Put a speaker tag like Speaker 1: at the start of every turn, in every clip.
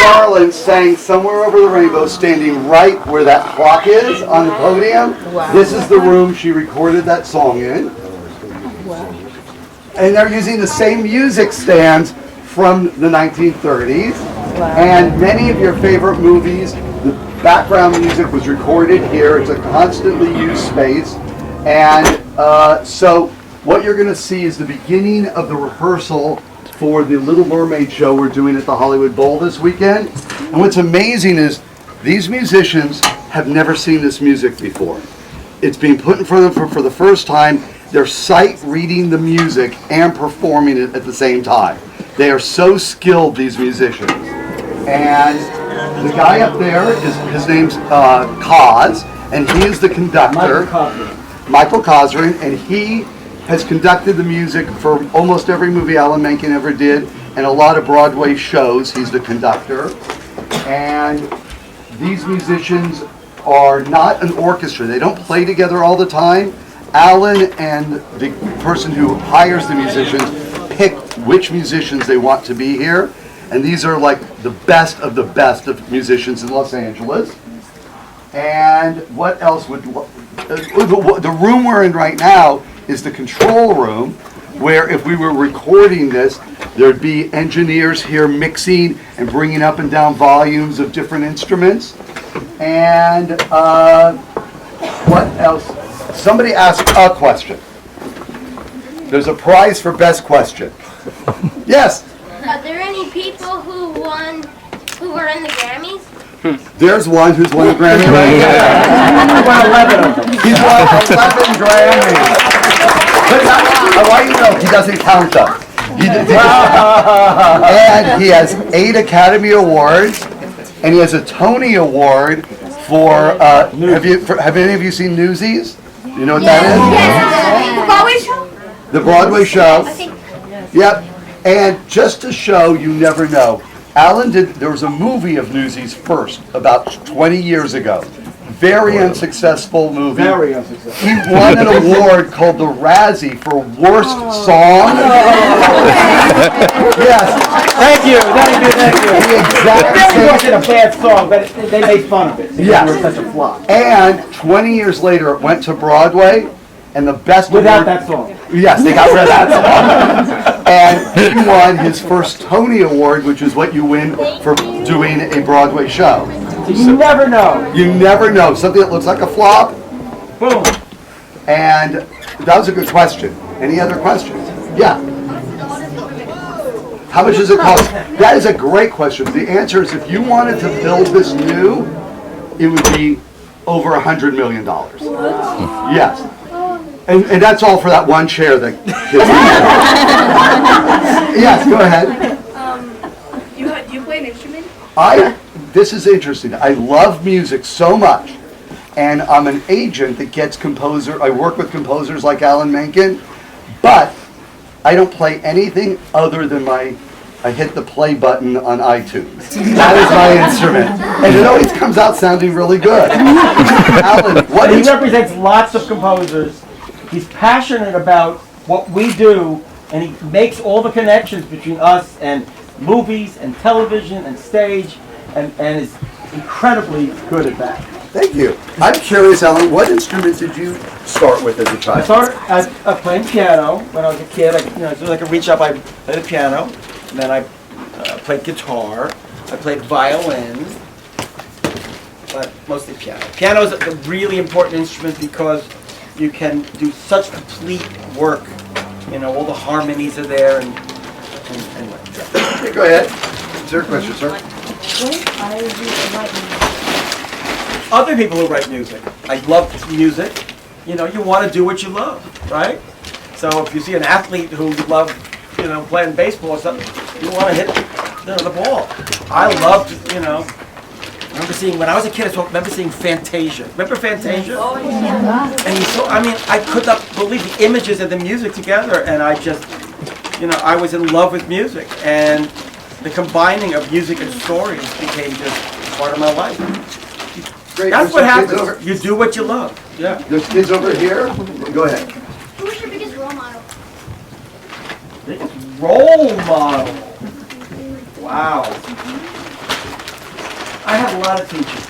Speaker 1: Garland sang Somewhere Over the Rainbow, standing right where that clock is on the podium. Wow. This is the room she recorded that song in. Wow. And they're using the same music stands from the 1930s. Wow. And many of your favorite movies, the background music was recorded here. It's a constantly used space. And so what you're going to see is the beginning of the rehearsal for the Little Mermaid show we're doing at the Hollywood Bowl this weekend. And what's amazing is these musicians have never seen this music before. It's being put in front of them for the first time. They're sight reading the music and performing it at the same time. They are so skilled, these musicians. And the guy up there, his name's Kaz, and he is the conductor. Michael Cosrin, and he has conducted the music for almost every movie Alan Menken ever did, and a lot of Broadway shows. He's the conductor. And these musicians are not an orchestra. They don't play together all the time. Alan and the person who hires the musicians pick which musicians they want to be here. And these are like the best of musicians in Los Angeles. And what else would... The room we're in right now is the control room, where if we were recording this, there'd be engineers here mixing and bringing up and down volumes of different instruments. And what else? Somebody asked a question. There's a prize for best question. Yes?
Speaker 2: Are there any people who were in the Grammys?
Speaker 1: There's one who's won a Grammy right here. He won 11 of them. He's won 11 Grammys. But I want you to know, he doesn't count them. And he has 8 Academy Awards, and he has a Tony Award for, have any of you seen Newsies? You know what that is?
Speaker 2: Yes. The Broadway show?
Speaker 1: The Broadway show. Yep. And just to show you never know, there was a movie of Newsies first, about 20 years ago. Very unsuccessful movie.
Speaker 3: Very unsuccessful.
Speaker 1: He won an award called the Razzie for Worst Song. Yes.
Speaker 3: Thank you.
Speaker 1: The exact
Speaker 3: It
Speaker 1: same.
Speaker 3: wasn't a bad song, but they made fun of it.
Speaker 1: Yes.
Speaker 3: It was such a flop.
Speaker 1: And 20 years later, it went to Broadway, and the best
Speaker 3: Without
Speaker 1: award,
Speaker 3: that song.
Speaker 1: Yes, they got rid of that song. And he won his first Tony Award, which is what you win for doing a Broadway show.
Speaker 3: So you never know.
Speaker 1: You never know. Something that looks like a flop.
Speaker 3: Boom.
Speaker 1: And that was a good question. Any other questions? Yeah. How much does it cost? That is a great question. The answer is if you wanted to build this new, it would be over $100 million. Yes. And that's all for that one chair that kids Yes, go ahead.
Speaker 4: You play an instrument?
Speaker 1: This is interesting. I love music so much. And I'm an agent that gets I work with composers like Alan Menken, but I don't play anything other than I hit the play button on iTunes. That is my instrument. And it always comes out sounding really good. Alan,
Speaker 3: He represents lots of composers. He's passionate about what we do, and he makes all the connections between us and movies and television and stage, and is incredibly good at that.
Speaker 1: Thank you. I'm curious, Alan, what instrument did you start with as a child?
Speaker 3: I started playing piano when I was a kid. As soon as I could reach up, I played the piano. And then I played guitar. I played violin, but mostly piano. Piano is a really important instrument because you can do such complete work. All the harmonies are there, and
Speaker 1: Okay, go ahead. Is there a question, sir?
Speaker 3: Other people who write music. I love music. You want to do what you love, right? So if you see an athlete who loves, playing baseball or something, you want to hit, the ball. I loved, remember seeing, when I was a kid, I remember seeing Fantasia. Remember Fantasia? Oh, yeah. And I could not believe the images and the music together, and I just, I was in love with music, and the combining of music and stories became just part of my life.
Speaker 1: Great.
Speaker 3: That's what happens. You do what you love. Yeah.
Speaker 1: There's kids over here. Go ahead.
Speaker 2: Who's your biggest role model?
Speaker 3: Biggest role model. Wow. I had a lot of teachers.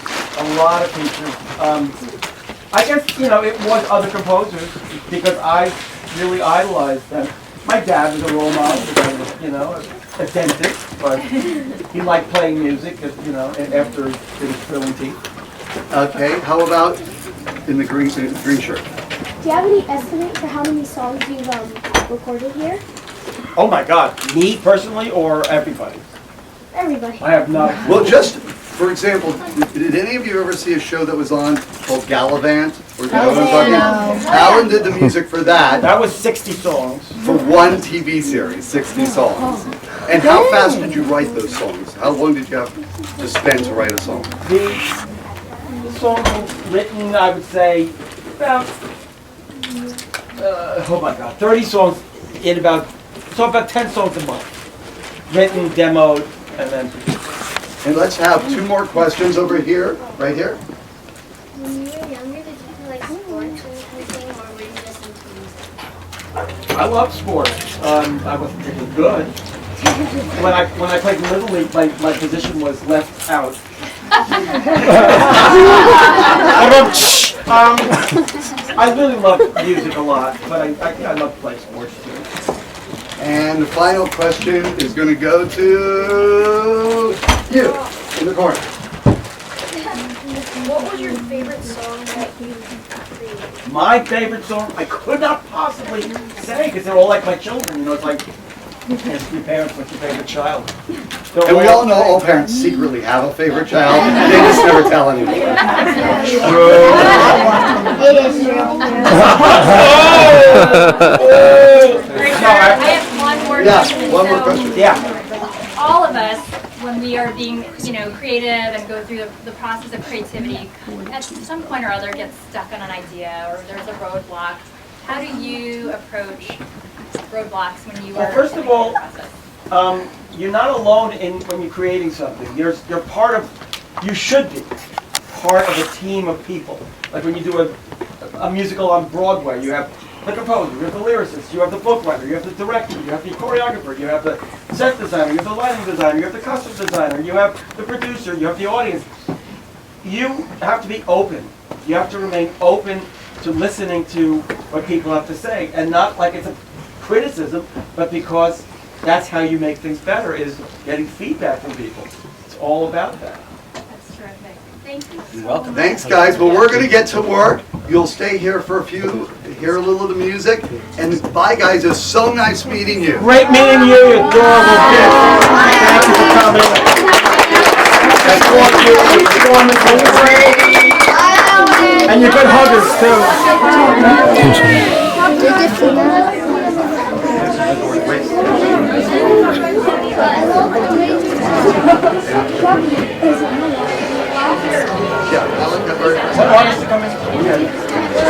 Speaker 3: I guess, it was other composers because I really idolized them. My dad was a role model because I was, a dentist, but he liked playing music, after his filling teeth.
Speaker 1: Okay, how about in the green shirt?
Speaker 5: Do you have any estimate for how many songs you've recorded here?
Speaker 3: Oh my God, me personally or everybody?
Speaker 5: Everybody.
Speaker 3: I have not.
Speaker 1: Well, just for example, did any of you ever see a show that was on called Gallivant? Or do you know what I'm talking about? Alan did the music for that.
Speaker 3: That was 60 songs.
Speaker 1: For one TV series, 60 songs. And how fast did you write those songs? How long did you have to spend to write a song?
Speaker 3: The songs were written, I would say, about, 30 songs in about 10 songs a month. Written, demoed, and then produced.
Speaker 1: And let's have two more questions over here, right here.
Speaker 2: When you were younger, did you play like sports or anything, or were you just into music?
Speaker 3: I love sports. I wasn't particularly good. When I played Little League, my position was left out. I really love music a lot, but I love to play sports too.
Speaker 1: And the final question is going to go to you, in the corner.
Speaker 4: What was your favorite song that you created?
Speaker 3: My favorite song, I could not possibly say, because they're all like my children. It's like, ask your parents what's your favorite child.
Speaker 1: And we all know all parents secretly have a favorite child. They just never tell anyone.
Speaker 5: It is true.
Speaker 3: No,
Speaker 6: I have one more
Speaker 1: Yeah,
Speaker 6: question.
Speaker 1: one more
Speaker 6: So,
Speaker 1: question.
Speaker 3: Yeah.
Speaker 6: all of us, when we are being, creative and go through the process of creativity, at some point or other get stuck on an idea or there's a roadblock. How do you approach roadblocks when you are
Speaker 3: First
Speaker 6: in
Speaker 3: of
Speaker 6: the
Speaker 3: all,
Speaker 6: creative process?
Speaker 3: you're not alone when you're creating something. You're part of, you should be part of a team of people. Like when you do a musical on Broadway, you have the composer, you have the lyricist, you have the book writer, you have the director, you have the choreographer, you have the set designer, you have the lighting designer, you have the costume designer, you have the producer, you have the audience. You have to be open. You have to remain open to listening to what people have to say, and not like it's a criticism, but because that's how you make things better, is getting feedback from people. It's all about that.
Speaker 6: That's terrific. Thank you.
Speaker 3: You're welcome.
Speaker 1: Thanks, guys. Well, we're going to get to work. You'll stay here for a few, hear a little of the music. And bye, guys. It's so nice meeting you.
Speaker 3: Great meeting you, you adorable kids. Thank you for coming. And you're good huggers,
Speaker 1: Yeah, I like that very much.
Speaker 3: too. Want us to come in? Yeah.